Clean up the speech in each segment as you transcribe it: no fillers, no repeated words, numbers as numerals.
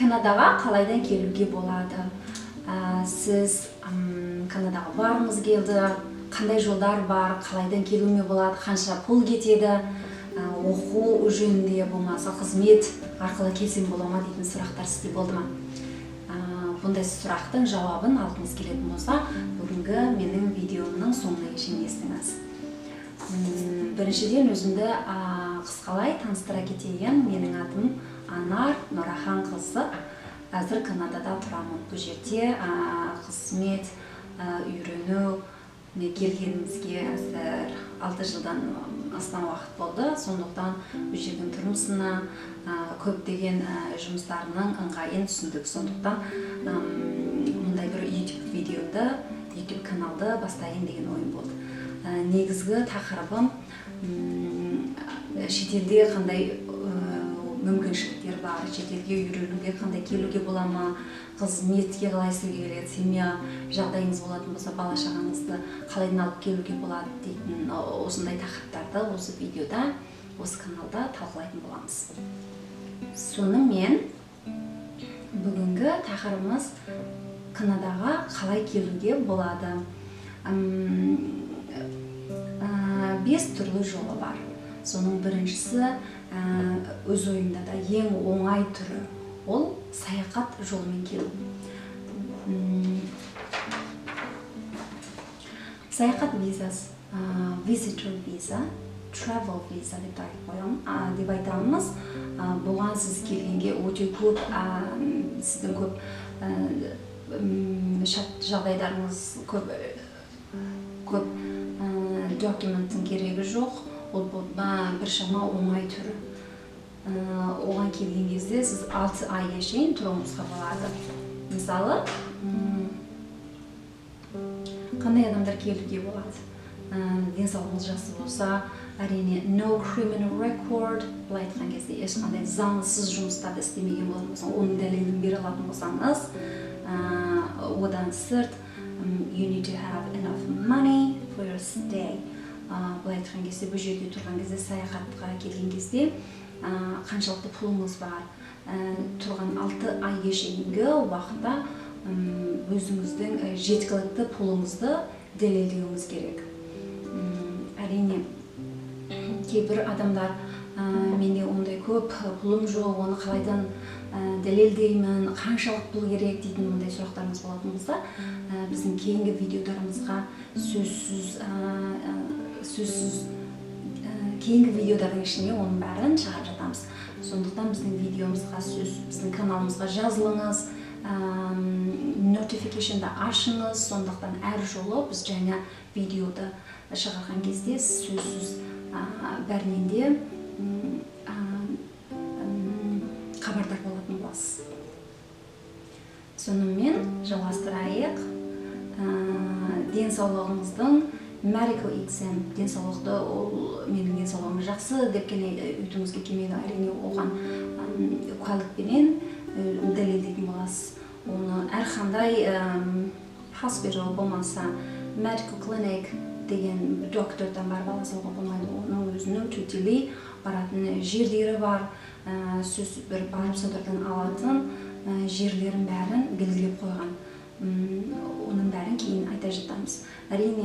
Канадаға қалайдан келуге болады? Сіз Канадаға барғыңыз келді, қандай жолдар бар, қалайдан келуге болады, қанша пұл кетеді, оқу жөнінде болмаса қызмет арқылы келсем бола ма дейтін сұрақтар сізде болды ма? Бұндай сұрақтың жауабын алғыңыз келетін болса, бүгінгі менің видеомның соңына шейін естіңіз. Біріншіден өзімді қысқалай таныстыра кетейін. Менің атым Анар Нұрахан қызы. Әзір Канадада тұрамын. Бұл жерде қызмет үйрену келгенімізге әзір 6 жылдан астам уақыт болды. Сондықтан бұл жердің тұрмысына көптеген жұмыстарының ыңғайын түсіндік. Сондықтан мұндай бір YouTube каналды бастайын деген ойым болды. Негізгі тақырыбым шетелде қандай мүмкіншіліктер бар, шетелге үйренуге қандай келуге бола ма, қызметке қалай келеді, семья жағдайыңыз болатын болса, бала шағаңызды қалайдан алып келуге болады дейтін осындай тақырыптарды осы видеода, осы каналда талқылайтын боламыз. Сонымен бүгінгі тақырыбымыз Канадаға қалай келуге болады. 5 түрлі жолы бар. Соның біріншісі өз ойымда да ең оңай түрі, ол саяхат жолымен келу. Саяхат визасы, visitor visa, travel visa деп айтамыз. Бұған сіз келгенге өте көп, сіздің көп жағдайдарыңыз көп документтің керегі жоқ. Ол біршама оңай түрі. Оған келген кезде сіз 6 айға шейін тұруыңызға болады. Мысалы, қандай адамдар келуге болады? Денсаулығыңыз жақсы болса, әрине no criminal record, былай айтқан кезде ешқандай заңсыз жұмыстарды істемеген болатын болсаңыз, оның дәлелін бере алатын болсаңыз, одан сырт you need to have enough money for your stay. Былай айтқан кезде, бұл жерде тұрған кезде, саяхатқа келген кезде қаншалықты пұлыңыз бар, тұрған 6 айға шейінгі уақытта өзіңіздің жеткілікті пұлыңызды дәлелдеуіңіз керек. Әрине, кейбір адамдар менде ондай көп пұлым жоқ, оны қалайдан дәлелдеймін, қаншалық пұл керек дейтін мұндай сұрақтарыңыз болатын болса, біздің кейінгі видеоларымызға сөзсіз кейінгі видеолардың ішіне оның бәрін шығарып жатамыз. Сондықтан біздің каналымызға жазылыңыз, notification'ды ашыңыз. Сондықтан әр жолы біз жаңа видеоды шығарған кезде сөзсіз бәрінен де хабардар болатын боласыз. Сонымен жалғастырайық. Денсаулығыңыздың medical exam, денсаулықты, менің денсаулығым жақсы деп өйтіңізге келмейді. Әрине оған куәлікпенен дәлелдейтін боласыз. Оны әрқандай hospital болмаса, medical clinic деген доктордан барып алуға болмайды. Оның өзінің төтелей баратын жерлері бар. Сөз бір барып содырдан алатын жерлерін бәрін белгілеп қойған. Оның бәрін кейін айта жатамыз. Әрине,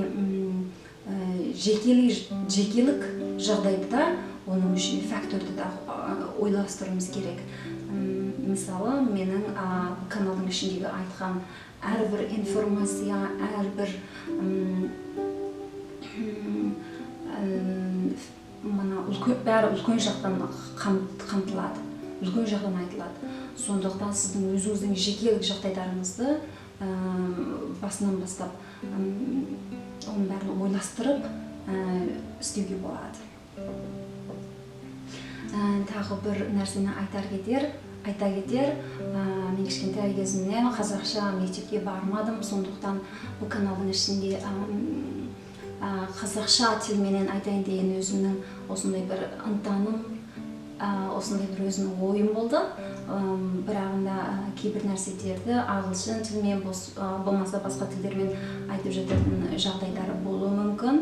жекелік жағдайда оның үшін факторды да ойластыруымыз керек. Мысалы, менің каналдың ішіндегі айтқан әрбір информация, әрбір бәрі үлкен жақтан қамтылады, үлкен жақтан айтылады. Сондықтан сіздің өзіңіздің жекелік жағдайларыңызды басынан бастап оның бәрін ойластырып істеуге болады. Тағы бір нәрсені айта кетер, мен кішкентай кезімнен қазақша мектепке бармадым, сондықтан бұл каналдың ішінде қазақша тілменен айтайын деген өзімнің осындай бір ынтаным, осындай бір өзімнің ойым болды. Бірағында кейбір нәрселерді ағылшын тілмен болмаса басқа тілдермен айтып жататын жағдайлары болуы мүмкін.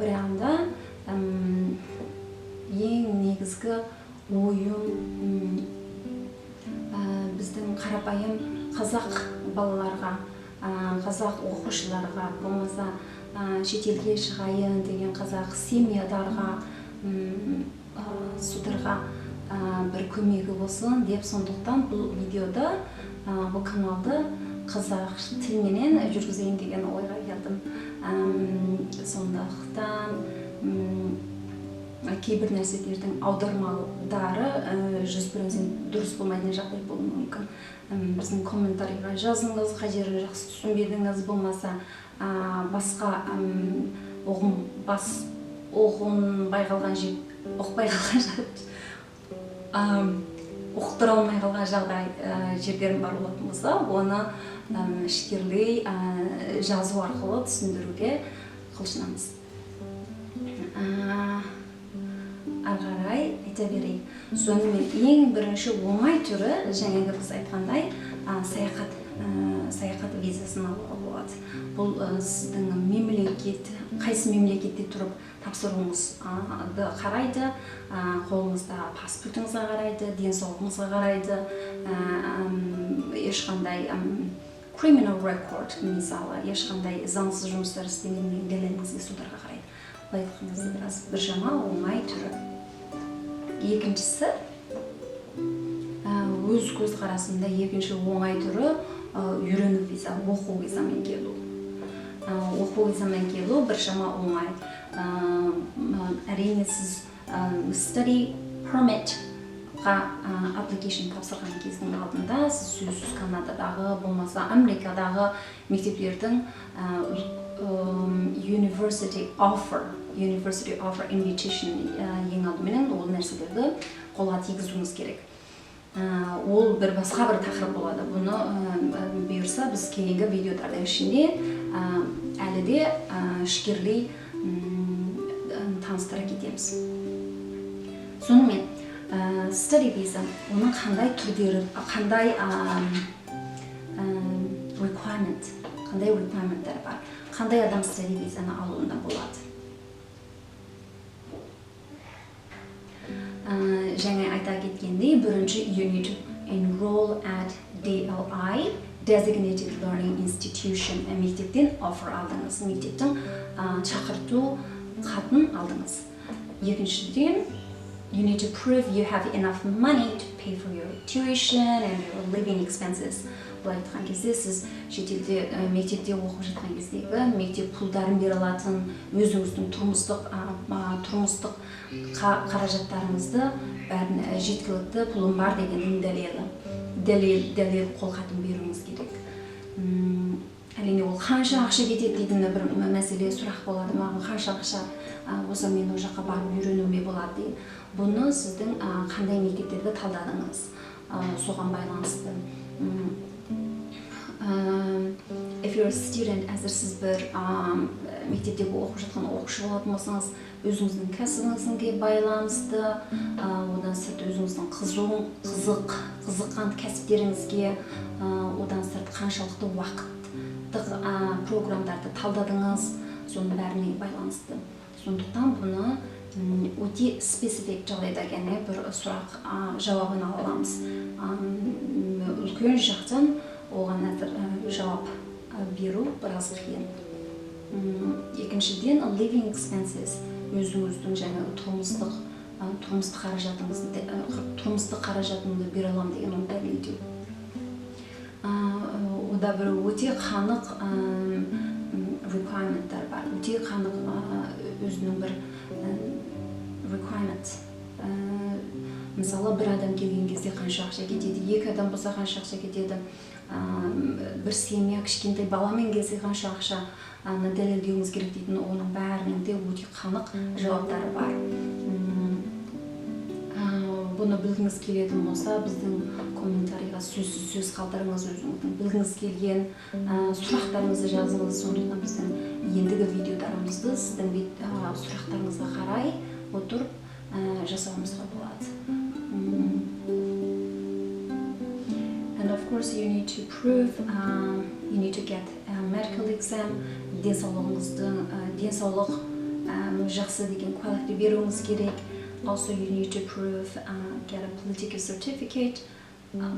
Бірағында ең негізгі ойым қарапайым қазақ балаларға, қазақ оқушыларға, болмаса шетелге шығайын деген қазақ семьяларға, сударға бір көмегі болсын деп, сондықтан бұл видеода, бұл каналды қазақ тілменен жүргізейін деген ойға келдім. Сондықтан кейбір нәрселердің аудармалары 100% дұрыс болмайтын жағдай болуы мүмкін. Біздің комментарийға жазыңыз, қай жерін жақсы түсінбедіңіз, болмаса басқа ұқпай алмай қалған жағдай жерлерім бар болатын болса, оны ішкерлей жазу арқылы түсіндіруге құлшынамыз. Ары-қарай айта берейік. Сонымен ең бірінші оңай түрі, жаңағы біз айтқандай, саяхат визасын алуға болады. Бұл сіздің қайсы мемлекетте тұрып тапсыруыңызды қарайды, қолыңызда паспортыңызға қарайды, денсаулығыңызға қарайды, ешқандай criminal record, мысалы, ешқандай заңсыз жұмыстар істемеген дәлеліңізге сударға қарайды. Былай айтқанда біраз біршама оңай түрі. Екіншісі, өз көзқарасымда екінші оңай түрі үйрену виза, оқу визамен келу. Оқу визамен келу біршама оңай. Әрине сіз study permit-ға application тапсырған кездің алдында сіз сөзсіз Канададағы, болмаса Америкадағы мектептердің university offer invitation ең алдыменен ол нәрселерді қолға тигізуіңіз керек. Ол бір басқа бір тақырып болады. Бұны бұйырса біз кейінгі видеолардың ішінде әлі де ішкерлей таныстыра кетеміз. Сонымен study visa, оның қандай түрдері, қандай requiremenттері бар, қандай адам study visa-ны алуында болады. Жаңа айта кеткендей, бірінші you need to enroll at DLI, Designated Learning Institution, мектептен offer алдыңыз, мектептің шақырту хатын алдыңыз. Екіншіден, you need to prove you have enough money to pay for your tuition and your living expenses. Бұл айтқан кезде сіз шетелде мектепте оқып жатқан кездегі мектеп пұлдарын бере алатын, өзіңіздің тұрмыстық қаражаттарыңызды бәрін жеткілікті пұлым бар деген дәлел қолхатын беруіңіз керек. Әрине ол қанша ақша кетеді дейтін бір мәселе сұрақ болады. Маған қанша ақша болса мен ол жаққа барып үйренуіме болады дейін. Бұны сіздің қандай мектептерді талдадыңыз, соған байланысты. If you're a student, әзір сіз бір мектептегі оқып жатқан оқушы болатын болсаңыз, өзіңіздің кәсібіңізге байланысты, одан сырт өзіңіздің қызыққан кәсіптеріңізге, одан сырт қаншалықты уақыттық программдарды талдадыңыз, соның бәріне байланысты. Сондықтан бұны өте специфик жағдайда ғана бір сұрақ жауабын ала аламыз. Үлкен жақтан оған жауап беру біраз қиын. Екіншіден, living expenses, өзіңіздің жаңағы тұрмыстық қаражатыңды бере аламын деген оны дәлелдеу. Ода бір өте қанық requiremenттер бар, өте қанық өзінің бір requirement. Мысалы, бір адам келген кезде қанша ақша кетеді, екі адам болса қанша ақша кетеді, бір семья кішкентай баламен келсе қанша ақшаны дәлелдеуіңіз керек дейтін, оның бәрінің де өте қанық жауаптары бар. Бұны білгіңіз келетін болса, біздің комментарийға сөз қалдырыңыз, өзіңіздің білгіңіз келген сұрақтарыңызды жазыңыз. Сондықтан біздің ендігі видеоларымызды сіздің сұрақтарыңызға қарай отырып жасауымызға болады. And of course you need to prove, you need to get a medical exam, денсаулық жақсы деген куәлікті беруіңіз керек. Also you need to prove, get a political certificate,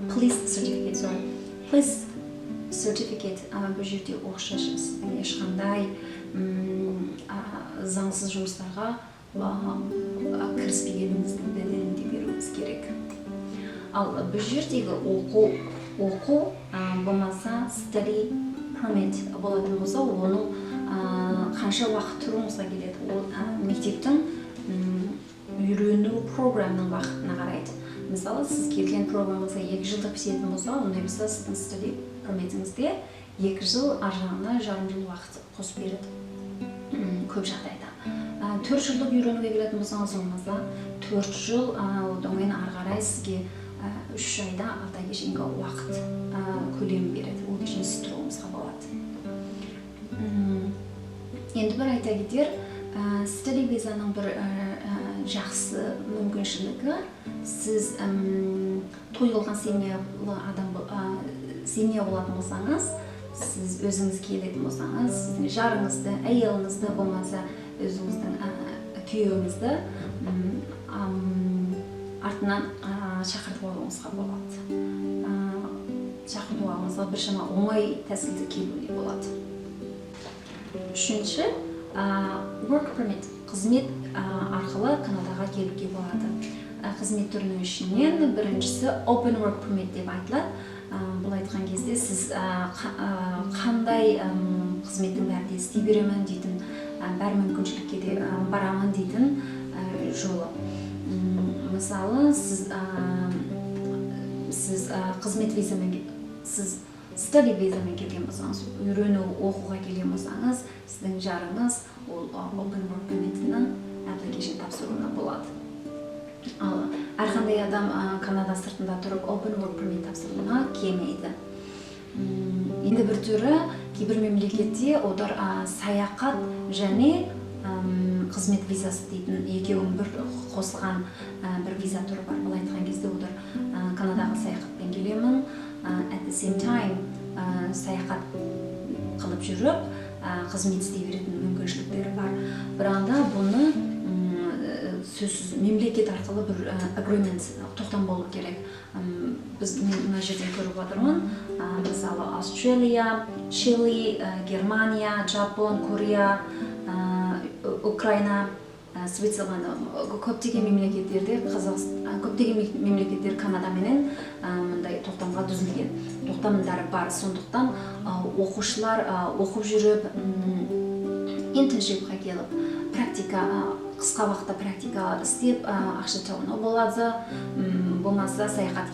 police certificate, sorry. Police certificate бұл жерде оқшаш ешқандай заңсыз жұмыстарға кіріспегеніңіздің дәлелін де беруіңіз керек. Ал бұл жердегі оқу болмаса study permit болатын болса, оның қанша уақыт тұруыңызға келеді. Ол мектептің үйрену программның вақытына қарайды. Мысалы, сіз келген программаңызға 2 жылдық пісетін болса, ондай болса сіздің study permitіңізде 2 жыл, ар жағына жарым жыл уақыт қосып береді. Көп жағдайда. 4 жылдық үйренуге келетін болсаңыз, болмаса 4 жыл, одан кейін ары қарай сізге 3 айда 6 айға шейінгі уақыт көлемі береді. Ол үшін сіз тұруыңызға болады. Енді бір айта кетер, study визаның бір жақсы мүмкіншілігі, сіз тойылған семья болатын болсаңыз, сіз өзіңіз келетін болсаңыз, сіздің жарыңызды, әйеліңізді, болмаса өзіңіздің күйеуіңізді артынан шақыртып алуыңызға болады. Шақыртып алуыңызға біршама оңай тәсілді келуге болады. Үшінші, work permit, қызмет арқылы Канадаға келуге болады. Қызмет түрінің ішінен біріншісі open work permit деп айтылады. Бұл айтқан кезде сіз қандай қызметтің бәрінде істей беремін дейтін, бәр мүмкіншілікке де барамын дейтін жолы. Мысалы, сіз қызмет визамен, сіз study визамен келген болсаңыз, үйрену оқуға келген болсаңыз, сіздің жарыңыз ол open work permitінің application тапсыруына болады. Ал әрқандай адам Канада сыртында тұрып open work permit тапсыруына келмейді. Енді бір түрі, кейбір мемлекетте олар саяхат және қызмет визасы дейтін екеуін бір қосылған бір виза түрі бар. Бұл айтқан кезде олар Канадаға саяхатпен келемін, at the same time саяхат қылып жүріп қызмет істей беретін мүмкіншіліктері бар. Біранда бұны сөзсіз мемлекет арқылы бір agreement тоқтам болу керек. Біз мына жерден көріп отырмын. Мысалы, Австралия, Чили, Германия, Жапон, Корея, Украина, Свицерланд, көптеген мемлекеттерде көптеген мемлекеттер Канадаменен мындай тоқтамға түзілген. Тоқтамдары бар. Сондықтан оқушылар оқып жүріп, internshipқа келіп, қысқа уақытта практика істеп, ақша табуына болады. Болмаса саяхатқа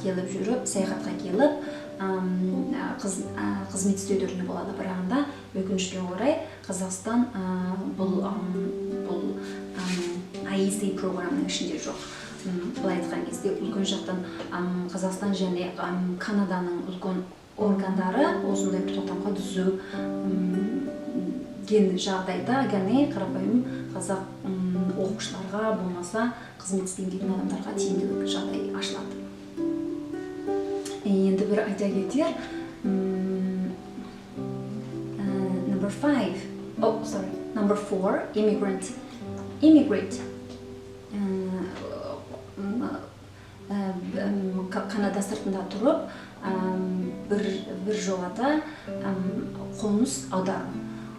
келіп, қызмет істеулеріне болады. Бірағында өкінішке орай Қазақстан бұл IEC программның ішінде жоқ. Бұл айтқан кезде үлкен жақтан Қазақстан және Канаданың үлкен органдары осындай бір тоқтамға түзу жағдайда ғана қарапайым қазақ оқушыларға болмаса қызмет істейтін адамдарға тиімділік жағдай ашылады. Енді бір айта кетер, number 4, immigrate. Канада сыртында тұрып, бір жолата қоныс аудару.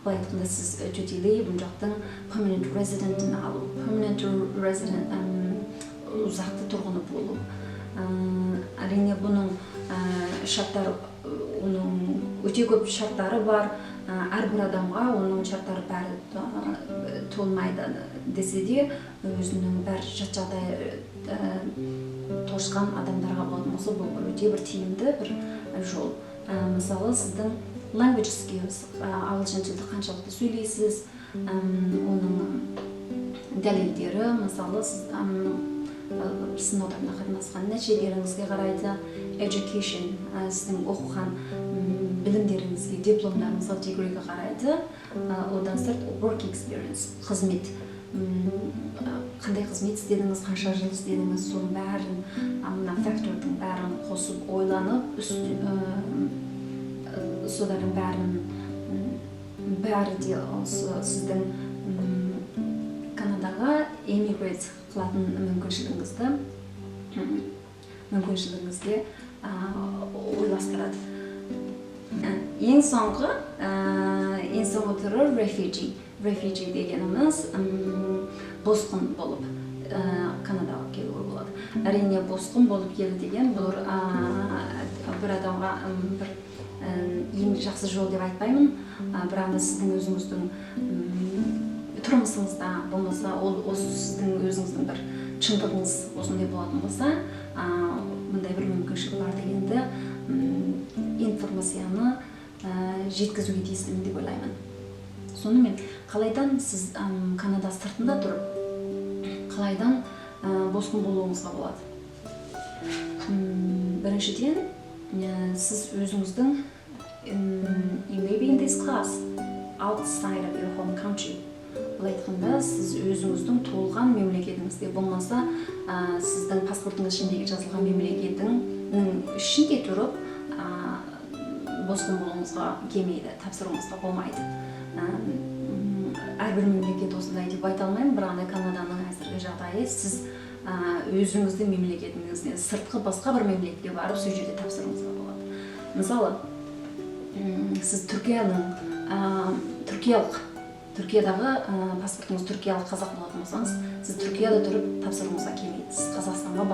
Бұл айтқанда сіз төтелей бұл жақтың permanent resident'ін алу, permanent resident ұзақты тұрғыны болу. Әрине бұның шарттары, оның өте көп шарттары бар. Әрбір адамға оның шарттары бәрі толмайды десе де, өзінің бәр жағдай тосқан адамдарға болатын болса, бұл өте бір тиімді бір жол. Мысалы, сіздің language skills, ағылшын тілді қаншалықты сөйлейсіз, оның дәлелдері, мысалы, сынауларына қатынасқан нәтижелеріңізге қарайды, education, сіздің оқыған білімдеріңізге, дипломдарыңызға, дегрейге қарайды, одан сырт work experience, қызмет, қандай қызмет істедіңіз, қанша жыл істедіңіз, соның бәрін, мына фактордың бәрін қосып ойланып, солардың бәрі де сіздің Канадаға эмигрейт қылатын мүмкіншілігіңізге ойластырады. Ең соңғы түрі refugee дегеніміз босқын болып Канадаға келуге болады. Әрине босқын болып келді деген бұл бір адамға бір ең жақсы жол деп айтпаймын, бірақ сіздің өзіңіздің тұрмысыңызда болмаса, осы сіздің өзіңіздің бір шындығыңыз осындай болатын болса, мындай бір мүмкіншілік бар дегенді информацияны жеткізуге тиістімін деп ойлаймын. Сонымен, қалайдан сіз Канада сыртында тұрып, қалайдан босқын болуыңызға болады? Біріншіден, сіз өзіңіздің you may be in this class outside of your home country. Бұл айтқанда, сіз өзіңіздің туылған мемлекетіңізде болмаса, сіздің паспортыңыз ішіндегі жазылған мемлекетінің ішінде тұрып, босқын болуыңызға келмейді, тапсыруыңызға болмайды. Әрбір мемлекет осындай деп айта алмаймын, бірақ Канаданың әзіргі жағдайы сіз өзіңіздің мемлекетіңізден сыртқы басқа бір мемлекетке барып, сол жерде тапсыруыңызға болады. Мысалы, сіз Түркиядағы паспортыңыз түркиялық қазақ болатын болсаңыз, сіз Түркияда тұрып тапсыруыңызға келмейді. Сіз Қазақстанға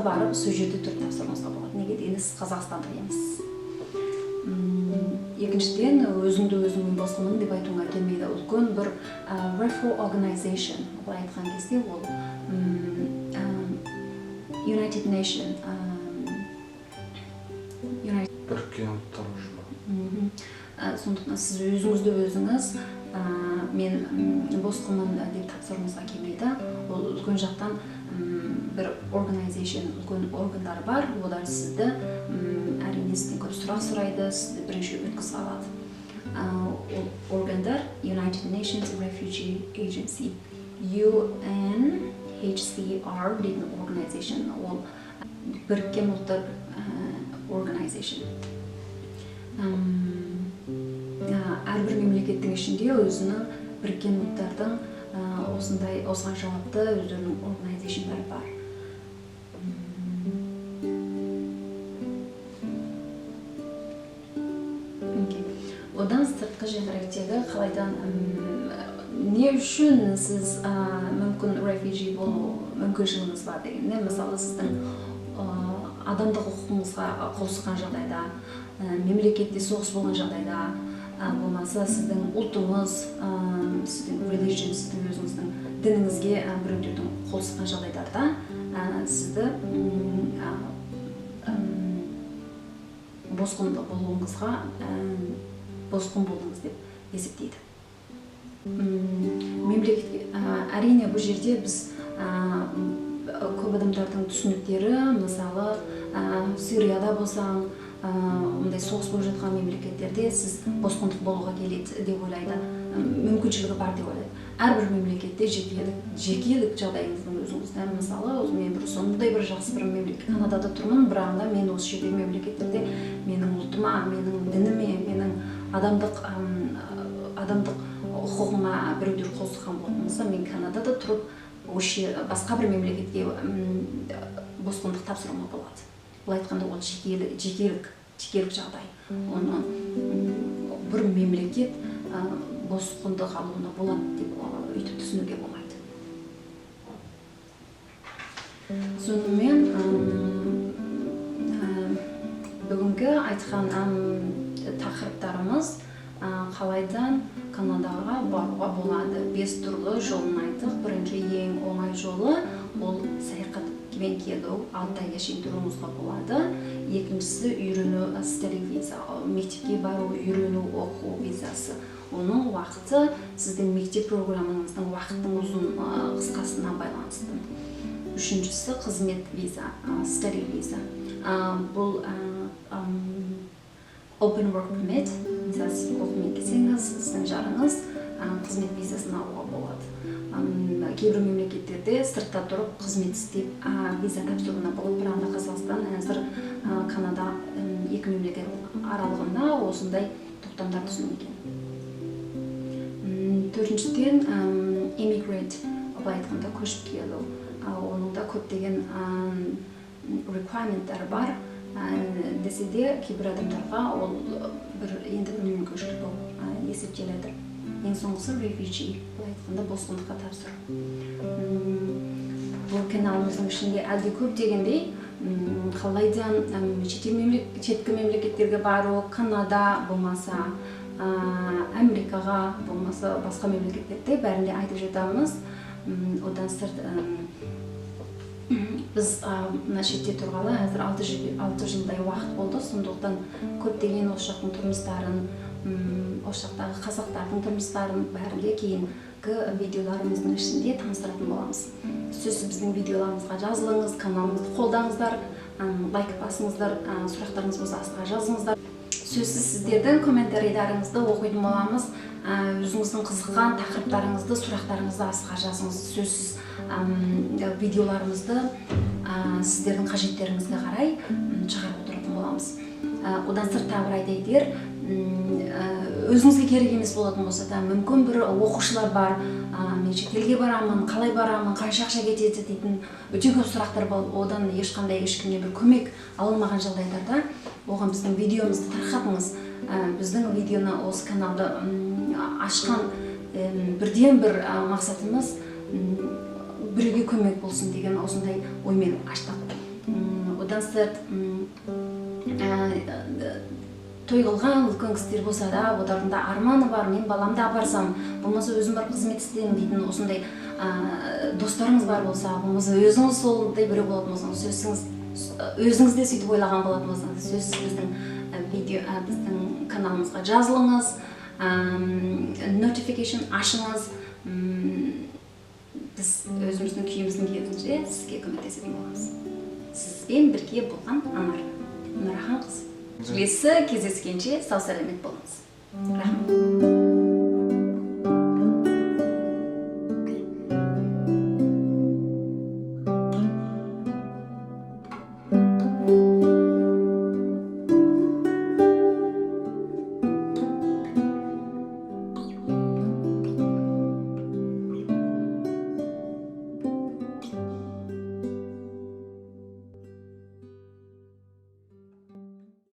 барып, сол жерде тұрып тапсыруыңызға болады. Неге дегенде сіз қазақстандық емессіз. Екіншіден, өзіңді босқынмын деп айтуға келмейді. Үлкен бір referral organization, былай айтқан кезде ол United Nation біріккен ұлттар ұйымы. Сондықтан сіз өзіңіз мен босқынмын деп тапсыруыңызға келмейді. Ол үлкен жақтан бір organization, үлкен органдар бар, олар сізді әрине сізден көп сұрақ сұрайды, сізді бірінші өткізіп алады. Ол органдар United Nations Refugee Agency, UNHCR деген organization, ол біріккен ұлттар organization. Әрбір мемлекеттің ішінде өзінің біріккен ұлттардың осыған жауапты өздерінің организациялары бар. Одан сыртқы жәңгіректегі қалайдан не үшін сіз мүмкін refugee болу мүмкіншілігіңіз бар дегенде, мысалы сіздің адамдық құқығыңызға қосылған жағдайда, мемлекетте соғыс болған жағдайда, болмаса сіздің ұлтыңыз, сіздің religion, сіздің өзіңіздің дініңізге біреулердің қосылған жағдайларда сізді босқын болдыңыз деп есептейді. Мемлекетке әрине бұл жерде біз көп адамдардың түсініктері, мысалы Сирияда болсаң, ондай соғыс болып жатқан мемлекеттерде сіз босқындық болуға келеді деп ойлайды, мүмкіншілігі бар деп ойлайды. Әрбір мемлекетте жекелік жағдайыңыздың өзіңізді, мысалы мен бір сондай бір жақсы бір мемлекет Канадада тұрмын, бірақ мен осы жердегі мемлекеттерде менің ұлтыма, менің дініме, менің адамдық құқығыма біреулер қосылған болатын болса, мен Канадада тұрып басқа бір мемлекетке босқындық тапсыруыма болады. Бұл айтқанда ол жекелік жағдай. Оны бір мемлекет босқындық алуына болады деп өйтіп түсінуге болмайды. Сонымен бүгінгі айтқан тақырыптарымыз қалайдан Канадаға баруға болады. 5 түрлі жолын айттық. Бірінші ең оңай жолы ол саяхатпен келу, 6 айға шейін тұруыңызға болады. Екіншісі үйрену, study виза, мектепке бару, үйрену, оқу визасы. Оның уақыты сіздің мектеп программаңыздың уақыттың ұзын қысқасына байланысты. Үшіншісі қызмет виза, study виза. Бұл open work permit, сіз оқумен келсеңіз, сіздің жарыңыз қызмет визасын алуға болады. Кейбір мемлекеттерде сыртта тұрып қызмет істеп виза тапсыруына болады, бірақ Қазақстан әзір Канада екі мемлекет аралығында осындай тоқтамдар түсірілген. Төртіншіден immigrant, былай айтқанда көшіп келу. Оның да көптеген requiremenттары бар. Десе де кейбір адамдарға ол бір енді мүмкіншілік болып есептеледі. Ең соңғысы refugee, былай айтқанда босқындыққа тапсыру. Бұл каналымыздың ішінде әлде көп дегендей қалайдан шеткі мемлекеттерге бару, Канада болмаса Америкаға, болмаса басқа мемлекеттерде бәрінде айтып жатамыз. Одан сырт біз шетте тұрғалы әзір 6 жылдай уақыт болды. Сондықтан көптеген осы жақтың тұрмыстарын, осы жақтағы қазақтардың тұрмыстарын бәрінде кейінгі видеоларымыздың ішінде таныстыратын боламыз. Сөзсіз біздің видеоларымызға жазылыңыз, каналымызды қолдаңыздар, лайк басыңыздар, сұрақтарыңыз болса астына жазыңыздар. Сөзсіз сіздердің комментарийлеріңізді оқитын боламыз. Өзіңіздің қызыққан тақырыптарыңызды, сұрақтарыңызды астына жазыңыз. Сөзсіз видеоларымызды сіздердің қажеттеріңізге қарай шығарып отыратын боламыз. Одан сырт тағы бір айта кетер, өзіңізге керек емес болатын болса да, мүмкін бір оқушылар бар, мен шетелге барамын, қалай барамын, қанша ақша кетеді дейтін өте көп сұрақтар болып, одан ешкімнен бір көмек алынмаған жағдайларда оған біздің видеомызды тарқатыңыз. Біздің видеоны осы каналды ашқан бірден бір мақсатымыз біреуге көмек болсын деген осындай оймен аштық. Одан сырт той қылған үлкен кісілер болса да, олардың да арманы бар, мен баламды апарсам, болмаса өзім бір қызмет істеймін дейтін осындай достарыңыз бар болса, болмаса өзіңіз солдай біреу болатын болсаңыз, өзіңіз де сөйтіп ойлаған болатын болсаңыз, сөзсіз біздің каналымызға жазылыңыз, notification ашыңыз. Біз өзіміздің күйіміздің келгенше сізге көмектесетін боламыз. Сізбен бірге болған Анар Нұраханқызы. Келесі кездескенше сау сәлемет болыңыз. Рахмет.